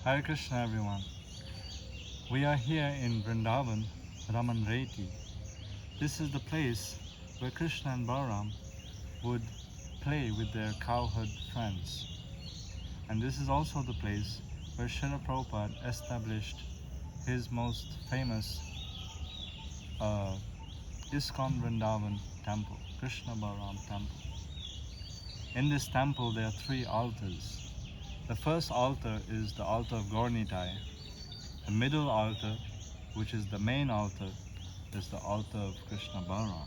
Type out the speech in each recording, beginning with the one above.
Hare Krishna everyone. We are here in Vrindavan, Ramanreti. This is the place where Krishna and Balaram would play with their cowherd friends. And this is also the place where Srila Prabhupada established his most famous ISKCON Vrindavan temple, Kṛṣṇa Balaram temple. In this temple there are three altars. The first altar is the altar of Gaura Nitai. The middle altar, which is the main altar, is the altar of Kṛṣṇa Balaram.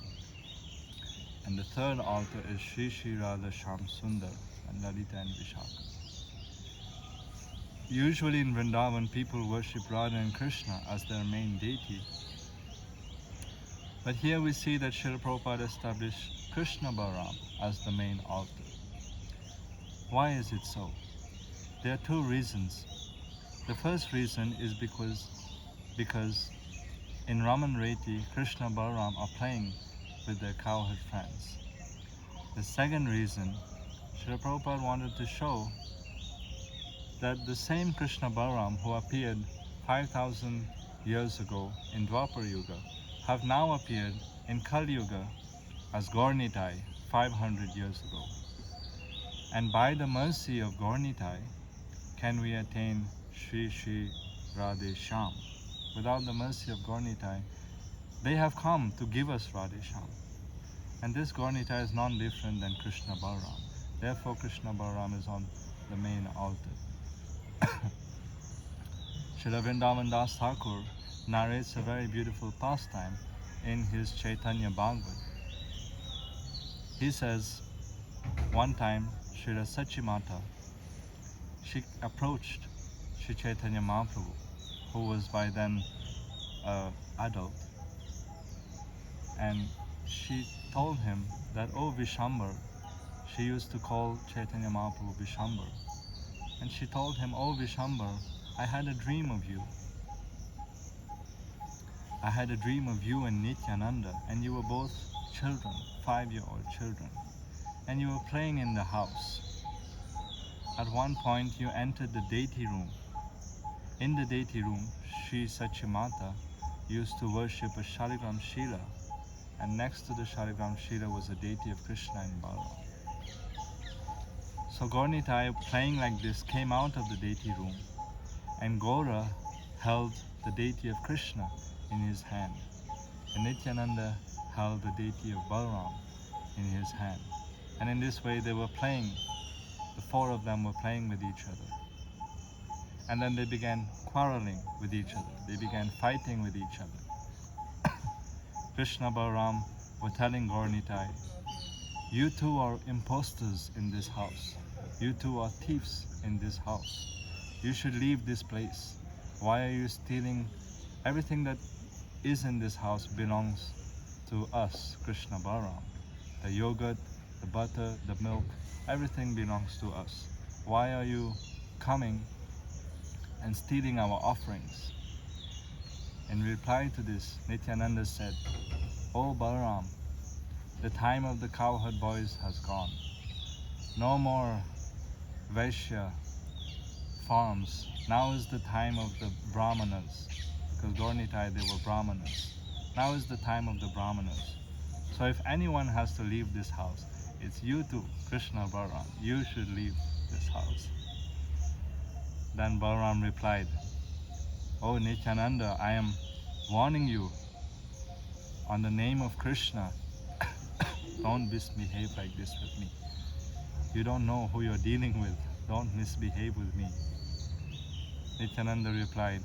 And the third altar is Shri Shri Radha Shyam Sundar and Lalita and Vishaka. Usually in Vrindavan, people worship Radha and Krishna as their main deity. But here we see that Srila Prabhupada established Kṛṣṇa Balaram as the main altar. Why is it so? There are two reasons. The first reason is because in Ramanreti, Kṛṣṇa and Balaram are playing with their cowherd friends. The second reason, Srila Prabhupada wanted to show that the same Kṛṣṇa Balaram who appeared 5,000 years ago in Dwapar Yuga have now appeared in Kali Yuga as Gaura Nitai 500 years ago. And by the mercy of Gaura Nitai can we attain Shri Shri Radhe Shyam. Without the mercy of Gaura Nitai, they have come to give us Radhe Shyam. And this Gaura Nitai is non different than Kṛṣṇa Balaram. Therefore Kṛṣṇa Balaram is on the main altar. Srila Vrindavan Das Thakur narrates a very beautiful pastime in his Chaitanya Bhagavad. He says, one time Srila Sachimata, she approached Sri Chaitanya Mahaprabhu, who was by then an adult, and she told him that, "Oh Vishambhar," she used to call Chaitanya Mahaprabhu Vishambhar, and she told him, "Oh Vishambhar, I had a dream of you. I had a dream of you and Nityananda, and you were both children, 5-year-old children, and you were playing in the house. At one point you entered the deity room. In the deity room, Sri Sachimata used to worship a Shaligram Shila, and next to the Shaligram Shila was a deity of Krishna and Balaram. So Gaura Nitai, playing like this, came out of the deity room, and Gaura held the deity of Krishna in his hand, and Nityananda held the deity of Balaram in his hand. And in this way they were playing, the four of them were playing with each other. And then they began quarreling with each other. They began fighting with each other. Kṛṣṇa Balaram were telling Gaura Nitai, "You two are impostors in this house. You two are thieves in this house. You should leave this place. Why are you stealing? Everything that is in this house belongs to us, Kṛṣṇa Balaram. The yogurt, the butter, the milk, everything belongs to us. Why are you coming and stealing our offerings?" In reply to this, Nityananda said, "Oh Balaram, the time of the cowherd boys has gone. No more Vaishya farms. Now is the time of the Brahmanas." Because Gaura Nitai, they were Brahmanas. Now is the time of the Brahmanas. So if anyone has to leave this house, it's you two, Kṛṣṇa Balaram. You should leave this house. Then Balaram replied, "Oh Nityananda, I am warning you on the name of Krishna. Don't misbehave like this with me. You don't know who you're dealing with. Don't misbehave with me." Nityananda replied,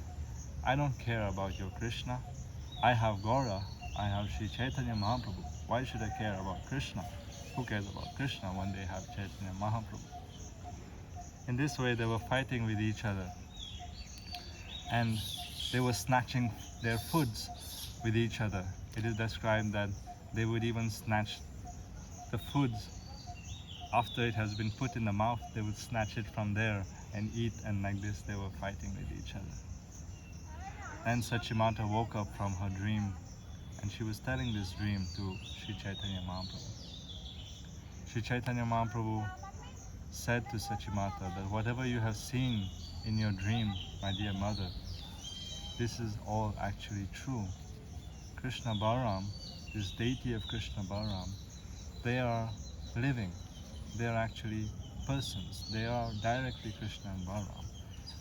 "I don't care about your Krishna. I have Gaura. I have Sri Chaitanya Mahaprabhu. Why should I care about Krishna? Who cares about Krishna when they have Chaitanya Mahaprabhu?" In this way they were fighting with each other, and they were snatching their foods with each other. It is described that they would even snatch the foods after it has been put in the mouth. They would snatch it from there and eat, and like this they were fighting with each other. Then Sachimata woke up from her dream, and she was telling this dream to Sri Chaitanya Mahaprabhu. Sri Chaitanya Mahaprabhu said to Sachimata that whatever you have seen in your dream, my dear mother, this is all actually true. Kṛṣṇa Balaram, this deity of Kṛṣṇa Balaram, they are living. They are actually persons. They are directly Krishna and Balaram.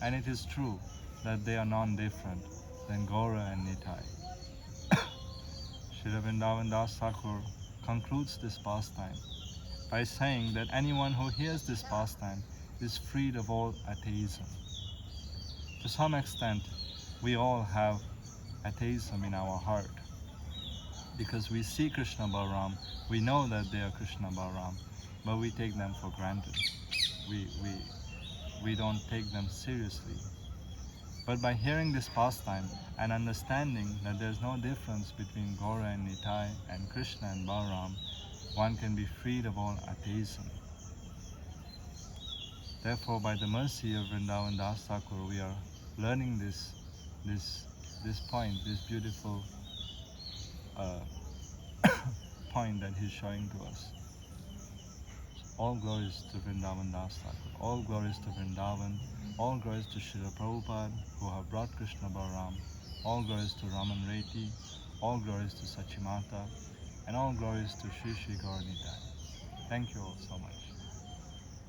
And it is true that they are non-different than Gaura and Nitai. Srila Vrindavan Das Thakur concludes this pastime by saying that anyone who hears this pastime is freed of all atheism. To some extent, we all have atheism in our heart because we see Kṛṣṇa Balaram, we know that they are Kṛṣṇa Balaram, but we take them for granted. We don't take them seriously. But by hearing this pastime and understanding that there's no difference between Gaura and Nitai and Krishna and Balaram, one can be freed of all atheism. Therefore, by the mercy of Vrindavan Das Thakur, we are learning this point, this beautiful point that he's showing to us. All glories to Vrindavan Das Thakur, all glories to Vrindavan, all glories to Srila Prabhupada who have brought Kṛṣṇa Balaram, all glories to Raman Reti, all glories to Sachimata, and all glories to Shri Shri Gaura Nitai. Thank you all so much.